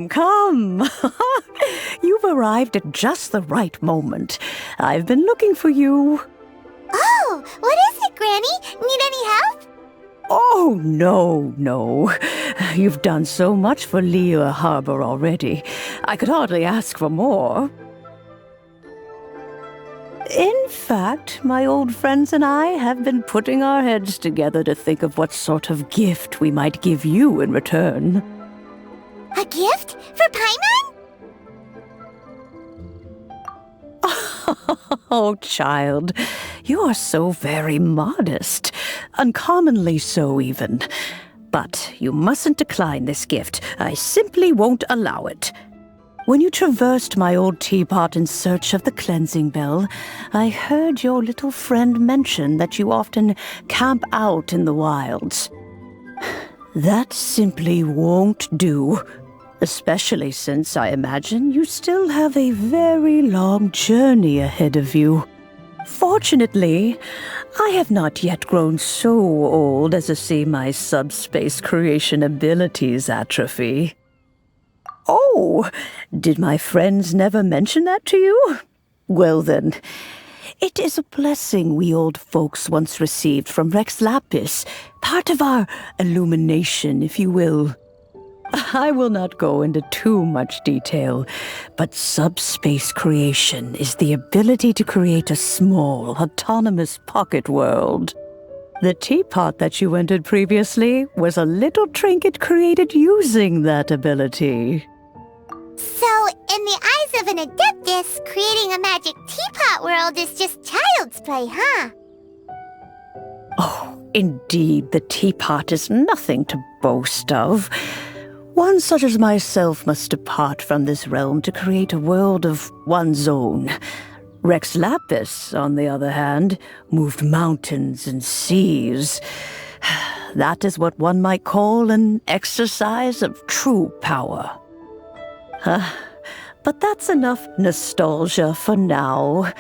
come. You've arrived at just the right moment. I've been looking for you. Oh, what is it, Granny? Need any help? Oh, no. You've done so much for Liyue Harbor already. I could hardly ask for more. In fact, my old friends and I have been putting our heads together to think of what sort of gift we might give you in return. A gift? For Paimon? Oh, child, you are so very modest. Uncommonly so, even. But you mustn't decline this gift. I simply won't allow it. When you traversed my old teapot in search of the cleansing bell, I heard your little friend mention that you often camp out in the wilds. That simply won't do, especially since I imagine you still have a very long journey ahead of you. Fortunately, I have not yet grown so old as to see my subspace creation abilities atrophy. Oh, did my friends never mention that to you? Well then, it is a blessing we old folks once received from Rex Lapis, part of our illumination, if you will. I will not go into too much detail, but subspace creation is the ability to create a small, autonomous pocket world. The teapot that you entered previously was a little trinket created using that ability. So, in the eyes of an Adeptus, creating a magic teapot world is just child's play, huh? Oh, indeed, the teapot is nothing to boast of. One such as myself must depart from this realm to create a world of one's own. Rex Lapis, on the other hand, moved mountains and seas. That is what one might call an exercise of true power. But that's enough nostalgia for now.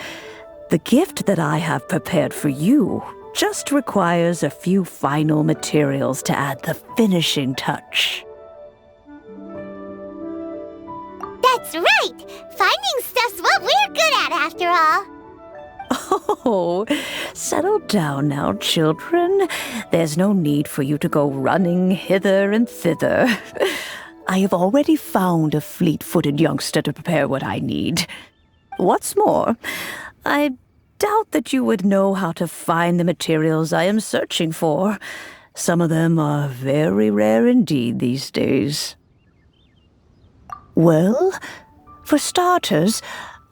The gift that I have prepared for you just requires a few final materials to add the finishing touch. That's right! Finding stuff's what we're good at, after all. Oh, settle down now, children. There's no need for you to go running hither and thither. I have already found a fleet-footed youngster to prepare what I need. What's more, I doubt that you would know how to find the materials I am searching for. Some of them are very rare indeed these days. Well, for starters,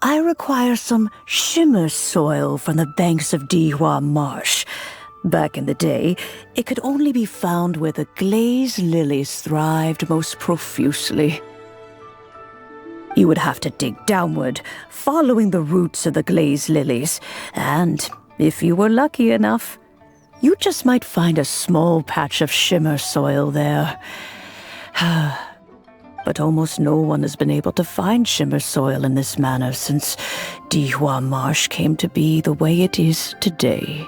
I require some shimmer soil from the banks of Dihua Marsh. Back in the day, it could only be found where the glazed lilies thrived most profusely. You would have to dig downward, following the roots of the glazed lilies, and if you were lucky enough, you just might find a small patch of shimmer soil there. But almost no one has been able to find shimmer soil in this manner since Dihua Marsh came to be the way it is today.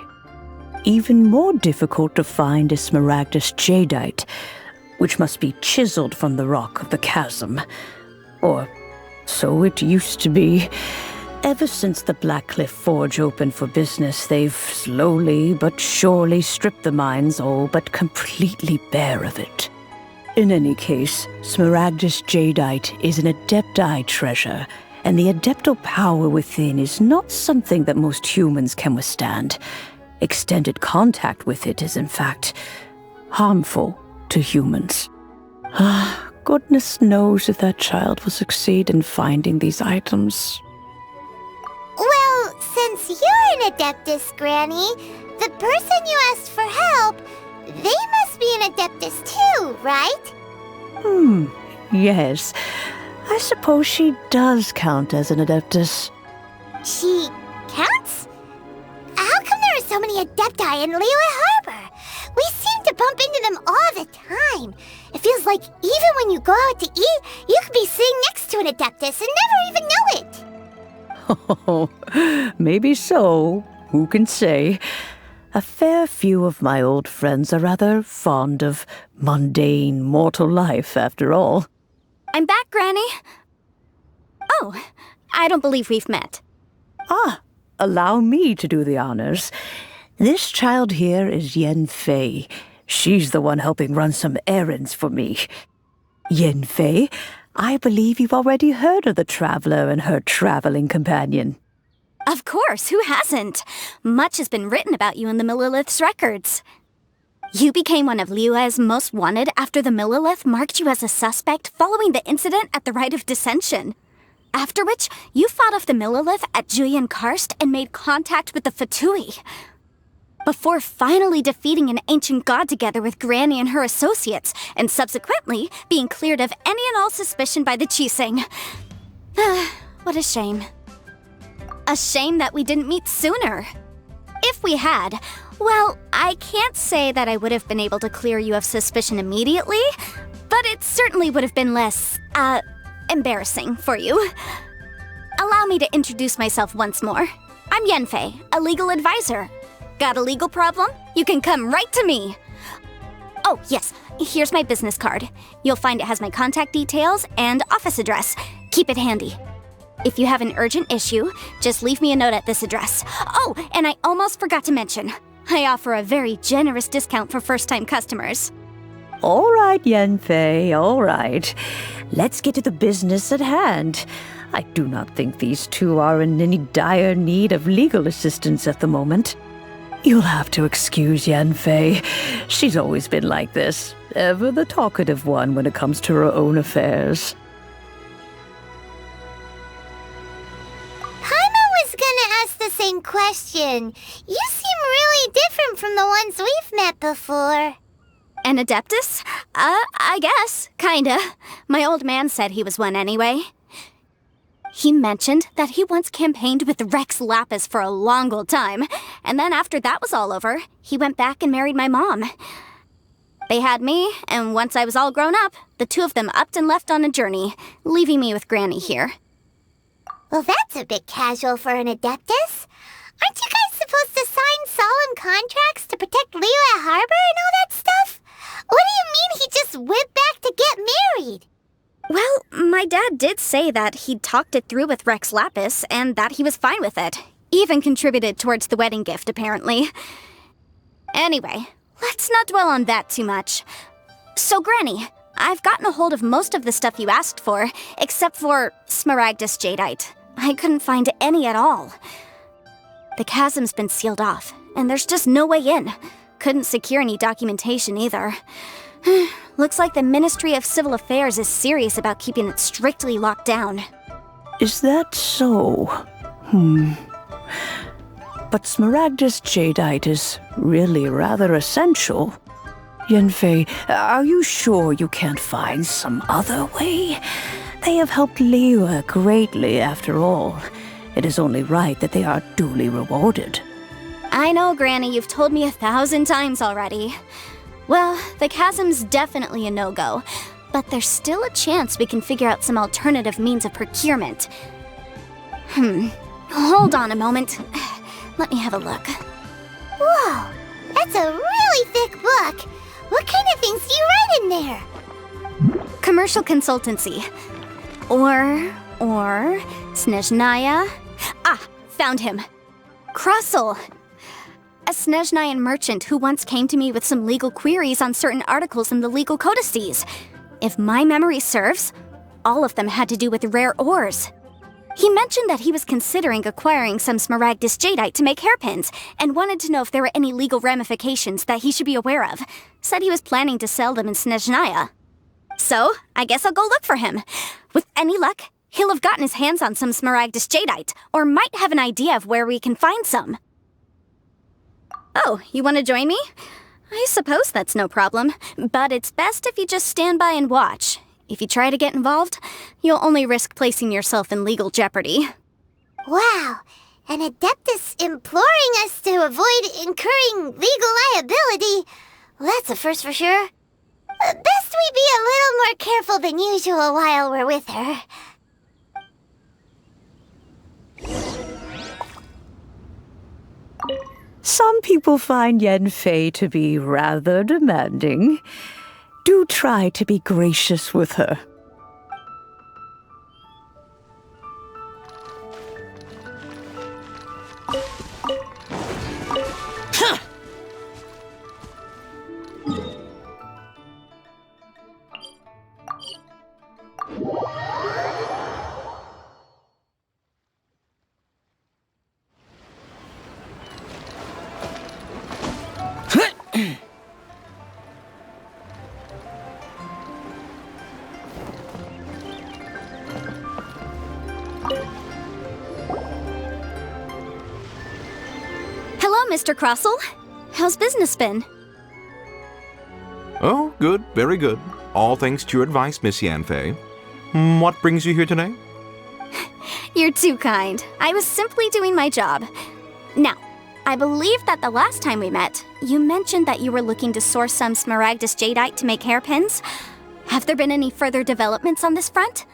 Even more difficult to find is smaragdus jadeite, which must be chiseled from the rock of the chasm. Or so it used to be. Ever since the Blackcliff Forge opened for business, they've slowly but surely stripped the mines all but completely bare of it. In any case, smaragdus jadeite is an adepti treasure, and the adeptal power within is not something that most humans can withstand. Extended contact with it is, in fact, harmful to humans. Goodness knows if that child will succeed in finding these items. Well, since you're an Adeptus, Granny, the person you asked for help, they must be an Adeptus too, right? Yes. I suppose she does count as an Adeptus. She counts? How come there are so many Adepti in Liyue Harbor? We seem to bump into them all the time. It feels like even when you go out to eat, you could be sitting next to an Adeptus and never even know it. Oh, maybe so. Who can say? A fair few of my old friends are rather fond of mundane mortal life, after all. I'm back, Granny. Oh, I don't believe we've met. Ah, allow me to do the honors. This child here is Yanfei. She's the one helping run some errands for me. Yanfei, I believe you've already heard of the traveler and her traveling companion. Of course, who hasn't? Much has been written about you in the Millilith's records. You became one of Liyue's most wanted after the Millilith marked you as a suspect following the incident at the Rite of Dissension. After which, you fought off the Millilith at Julian Karst and made contact with the Fatui. Before finally defeating an ancient god together with Granny and her associates, and subsequently being cleared of any and all suspicion by the Chiseng. What a shame. A shame that we didn't meet sooner. If we had, well, I can't say that I would have been able to clear you of suspicion immediately, but it certainly would have been less, embarrassing for you. Allow me to introduce myself once more. I'm Yanfei, a legal advisor. Got a legal problem? You can come right to me. Oh, yes, here's my business card. You'll find it has my contact details and office address. Keep it handy. If you have an urgent issue, just leave me a note at this address. Oh, and I almost forgot to mention, I offer a very generous discount for first-time customers. All right, Yanfei, all right. Let's get to the business at hand. I do not think these two are in any dire need of legal assistance at the moment. You'll have to excuse Yanfei. She's always been like this, ever the talkative one when it comes to her own affairs. The same question. You seem really different from the ones we've met before. An Adeptus? I guess. Kinda. My old man said he was one anyway. He mentioned that he once campaigned with Rex Lapis for a long old time, and then after that was all over, he went back and married my mom. They had me, and once I was all grown up, the two of them upped and left on a journey, leaving me with Granny here. Well, that's a bit casual for an Adeptus. Aren't you guys supposed to sign solemn contracts to protect Liyue Harbor and all that stuff? What do you mean he just went back to get married? Well, my dad did say that he'd talked it through with Rex Lapis and that he was fine with it. Even contributed towards the wedding gift, apparently. Anyway, let's not dwell on that too much. So, Granny, I've gotten a hold of most of the stuff you asked for, except for Smaragdus Jadeite. I couldn't find any at all. The chasm's been sealed off, and there's just no way in. Couldn't secure any documentation either. Looks like the Ministry of Civil Affairs is serious about keeping it strictly locked down. Is that so? But Smaragdus Jadeite is really rather essential. Yanfei, are you sure you can't find some other way? They have helped Liyue greatly, after all. It is only right that they are duly rewarded. I know, Granny, you've told me 1,000 times already. Well, the chasm's definitely a no-go, but there's still a chance we can figure out some alternative means of procurement. Hold on a moment. Let me have a look. Whoa, that's a really thick book. What kind of things do you write in there? Commercial consultancy. Or Snezhnaya. Ah, found him. Krusel. A Snezhnayan merchant who once came to me with some legal queries on certain articles in the legal codices. If my memory serves, all of them had to do with rare ores. He mentioned that he was considering acquiring some Smaragdus Jadeite to make hairpins, and wanted to know if there were any legal ramifications that he should be aware of. Said he was planning to sell them in Snezhnaya. So, I guess I'll go look for him. With any luck, he'll have gotten his hands on some Smaragdus Jadeite, or might have an idea of where we can find some. Oh, you want to join me? I suppose that's no problem, but it's best if you just stand by and watch. If you try to get involved, you'll only risk placing yourself in legal jeopardy. Wow, an Adeptus imploring us to avoid incurring legal liability. Well, that's a first for sure. Best we be a little more careful than usual while we're with her. Some people find Yanfei to be rather demanding. Do try to be gracious with her. Hello, Mr. Crossell. How's business been? Oh, good, very good. All thanks to your advice, Miss Yanfei. What brings you here today? You're too kind. I was simply doing my job. Now, I believe that the last time we met, you mentioned that you were looking to source some smaragdus jadeite to make hairpins. Have there been any further developments on this front?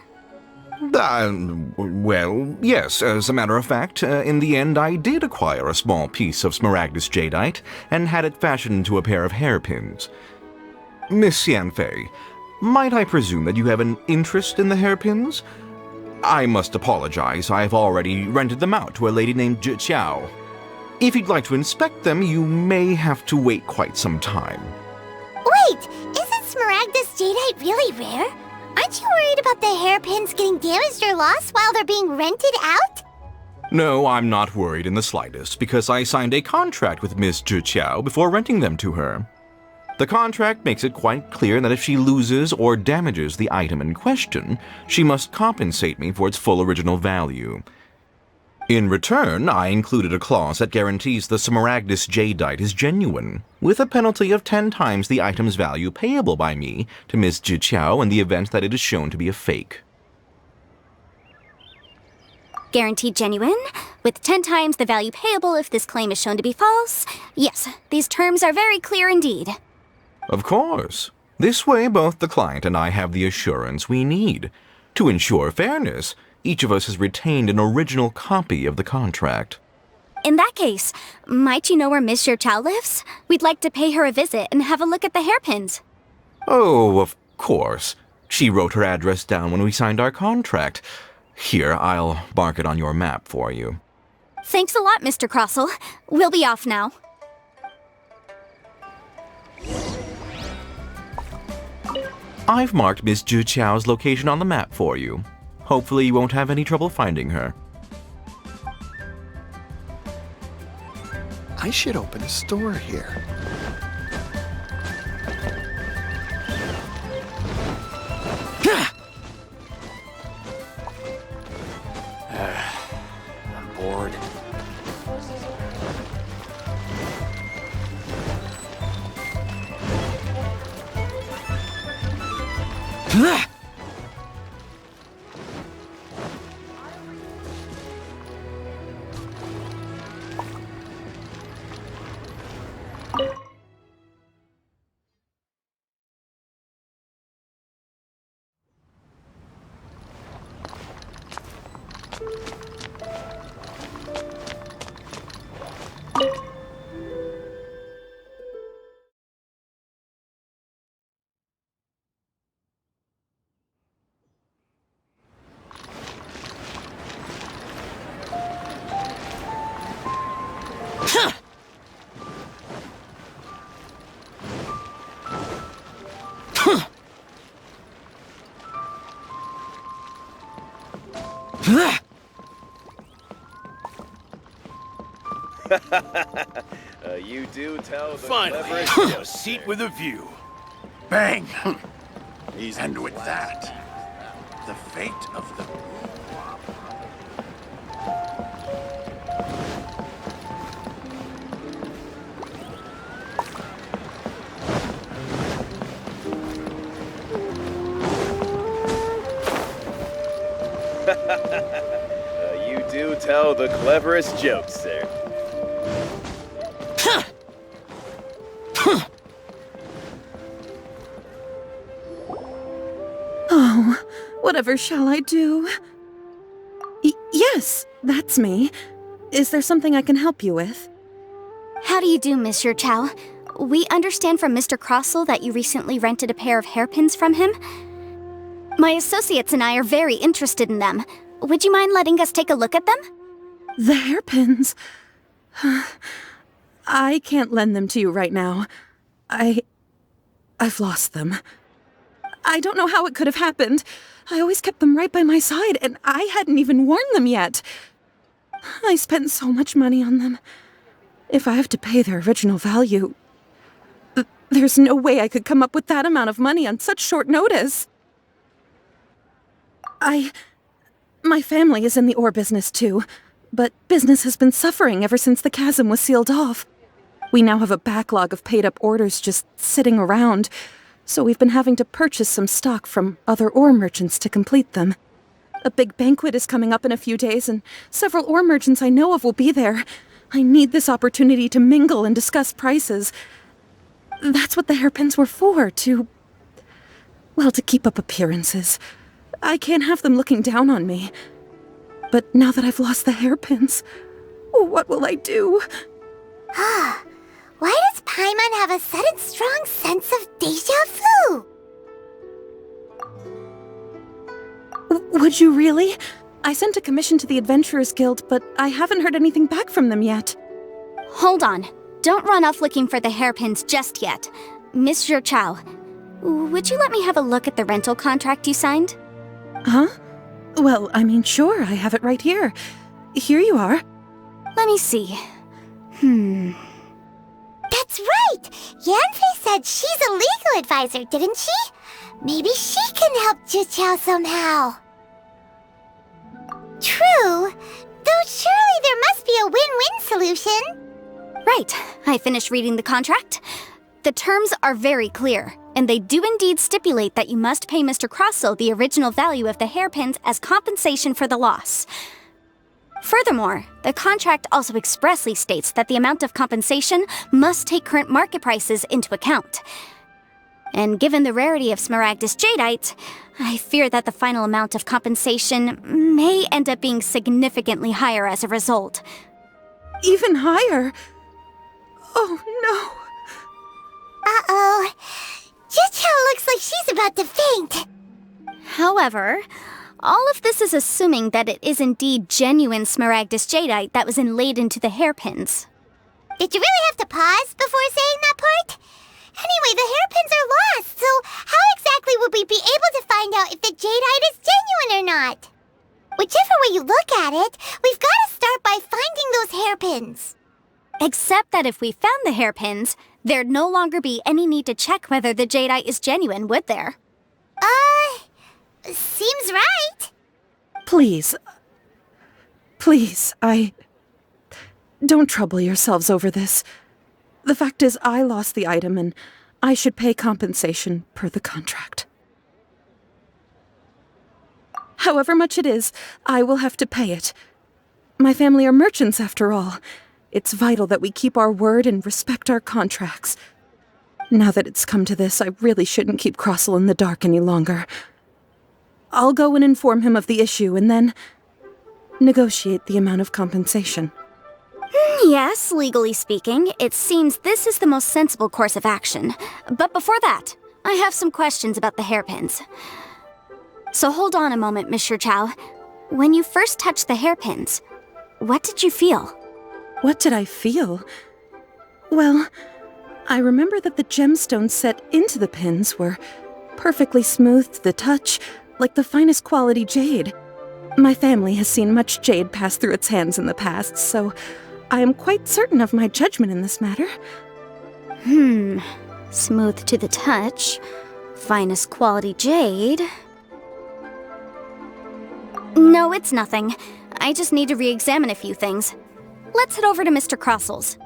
Well, yes, as a matter of fact, in the end I did acquire a small piece of smaragdus jadeite and had it fashioned into a pair of hairpins. Miss Yanfei, might I presume that you have an interest in the hairpins? I must apologize, I've already rented them out to a lady named Zhi. If you'd like to inspect them, you may have to wait quite some time. Wait, isn't smaragdus jadeite really rare? Aren't you worried about the hairpins getting damaged or lost while they're being rented out? No, I'm not worried in the slightest, because I signed a contract with Miss Zhi before renting them to her. The contract makes it quite clear that if she loses or damages the item in question, she must compensate me for its full original value. In return, I included a clause that guarantees the smaragdus jadeite is genuine, with a penalty of 10 times the item's value payable by me to Miss Zhi in the event that it is shown to be a fake. Guaranteed genuine, with 10 times the value payable if this claim is shown to be false. Yes, these terms are very clear indeed. Of course. This way, both the client and I have the assurance we need. To ensure fairness, each of us has retained an original copy of the contract. In that case, might you know where Miss Zhi lives? We'd like to pay her a visit and have a look at the hairpins. Oh, of course. She wrote her address down when we signed our contract. Here, I'll mark it on your map for you. Thanks a lot, Mr. Crossell. We'll be off now. I've marked Miss Zhi's location on the map for you. Hopefully you won't have any trouble finding her. I should open a store here. I'm bored. You do tell the Finally, cleverest a seat with a view. Bang! Easy And with class. that, the fate of the... You do tell the cleverest jokes, sir. Oh, whatever shall I do? Yes, that's me. Is there something I can help you with? How do you do, Miss Zhi? We understand from Mr. Crossell that you recently rented a pair of hairpins from him. My associates and I are very interested in them. Would you mind letting us take a look at them? The hairpins. I can't lend them to you right now. I've lost them. I don't know how it could have happened. I always kept them right by my side, and I hadn't even worn them yet. I spent so much money on them. If I have to pay their original value, there's no way I could come up with that amount of money on such short notice. My family is in the ore business too, but business has been suffering ever since the chasm was sealed off. We now have a backlog of paid-up orders just sitting around, so we've been having to purchase some stock from other ore merchants to complete them. A big banquet is coming up in a few days, and several ore merchants I know of will be there. I need this opportunity to mingle and discuss prices. That's what the hairpins were for, to keep up appearances. I can't have them looking down on me. But now that I've lost the hairpins, what will I do? Why does Paimon have a sudden strong sense of déjà vu? Would you really? I sent a commission to the Adventurers Guild, but I haven't heard anything back from them yet. Hold on. Don't run off looking for the hairpins just yet. Miss Zhu Chao, would you let me have a look at the rental contract you signed? Huh? Well, I mean, sure, I have it right here. Here you are. Let me see. That's right! Yanfei said she's a legal advisor, didn't she? Maybe she can help Zhu somehow. True, though surely there must be a win-win solution. Right. I finished reading the contract. The terms are very clear, and they do indeed stipulate that you must pay Mr. Crossell the original value of the hairpins as compensation for the loss. Furthermore, the contract also expressly states that the amount of compensation must take current market prices into account. And given the rarity of Smaragdus Jadeite, I fear that the final amount of compensation may end up being significantly higher as a result. Even higher? Oh, no. Uh-oh. Zhu looks like she's about to faint. However, all of this is assuming that it is indeed genuine Smaragdus Jadeite that was inlaid into the hairpins. Did you really have to pause before saying that part? Anyway, the hairpins are lost, so how exactly would we be able to find out if the jadeite is genuine or not? Whichever way you look at it, we've got to start by finding those hairpins. Except that if we found the hairpins, there'd no longer be any need to check whether the jadeite is genuine, would there? Seems right. Please, don't trouble yourselves over this. The fact is, I lost the item, and I should pay compensation per the contract. However much it is, I will have to pay it. My family are merchants, after all. It's vital that we keep our word and respect our contracts. Now that it's come to this, I really shouldn't keep Crossell in the dark any longer. I'll go and inform him of the issue, and then negotiate the amount of compensation. Yes, legally speaking, it seems this is the most sensible course of action. But before that, I have some questions about the hairpins. So hold on a moment, Mr. Chao. When you first touched the hairpins, what did you feel? What did I feel? Well, I remember that the gemstones set into the pins were perfectly smooth to the touch, like the finest quality jade. My family has seen much jade pass through its hands in the past, so I am quite certain of my judgment in this matter. Smooth to the touch, finest quality jade. No, it's nothing. I just need to re-examine a few things. Let's head over to Mr. Crossell's.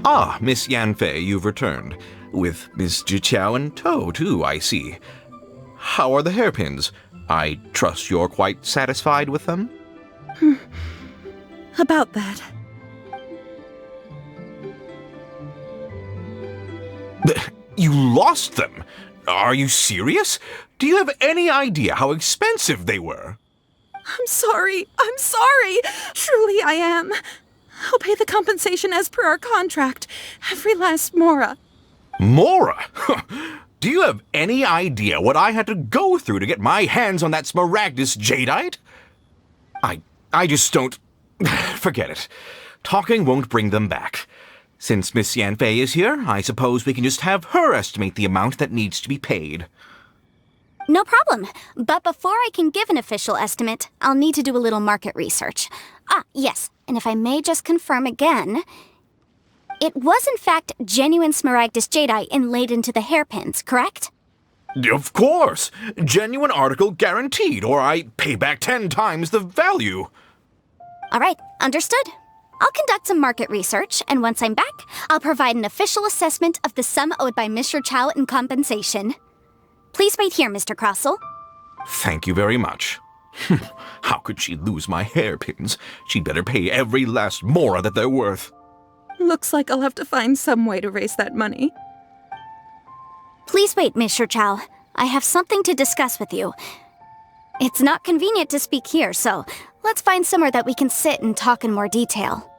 Ah, Miss Yanfei, you've returned. With Miss Zhu in tow, too, I see. How are the hairpins? I trust you're quite satisfied with them? About that. You lost them? Are you serious? Do you have any idea how expensive they were? I'm sorry. Truly I am. I'll pay the compensation as per our contract. Every last mora. Mora? Do you have any idea what I had to go through to get my hands on that Smaragdus jadeite? I just don't... Forget it. Talking won't bring them back. Since Miss Yanfei is here, I suppose we can just have her estimate the amount that needs to be paid. No problem. But before I can give an official estimate, I'll need to do a little market research. Ah, yes. And if I may just confirm again, it was in fact genuine Smaragdus jadeite inlaid into the hairpins, correct? Of course! Genuine article guaranteed, or I pay back 10 times the value. All right, understood. I'll conduct some market research, and once I'm back, I'll provide an official assessment of the sum owed by Mr. Chow in compensation. Please wait here, Mr. Crossell. Thank you very much. How could she lose my hairpins? She'd better pay every last mora that they're worth. Looks like I'll have to find some way to raise that money. Please wait, Mr. Chow. I have something to discuss with you. It's not convenient to speak here, so let's find somewhere that we can sit and talk in more detail.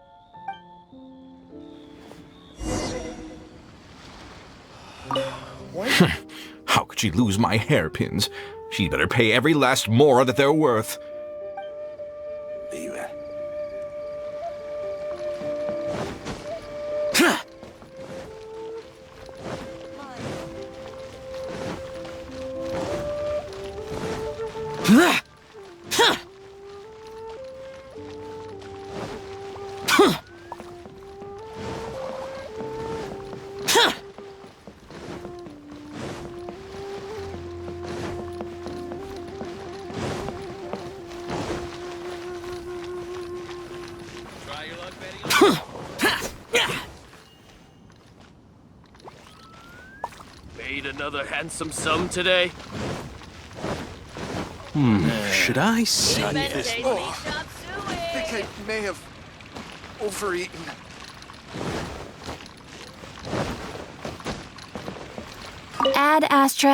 How could she lose my hairpins? She'd better pay every last mora that they're worth. Leave it. Made another handsome sum today? Should I see this? Oh, I think I may have overeaten. Ad Astra.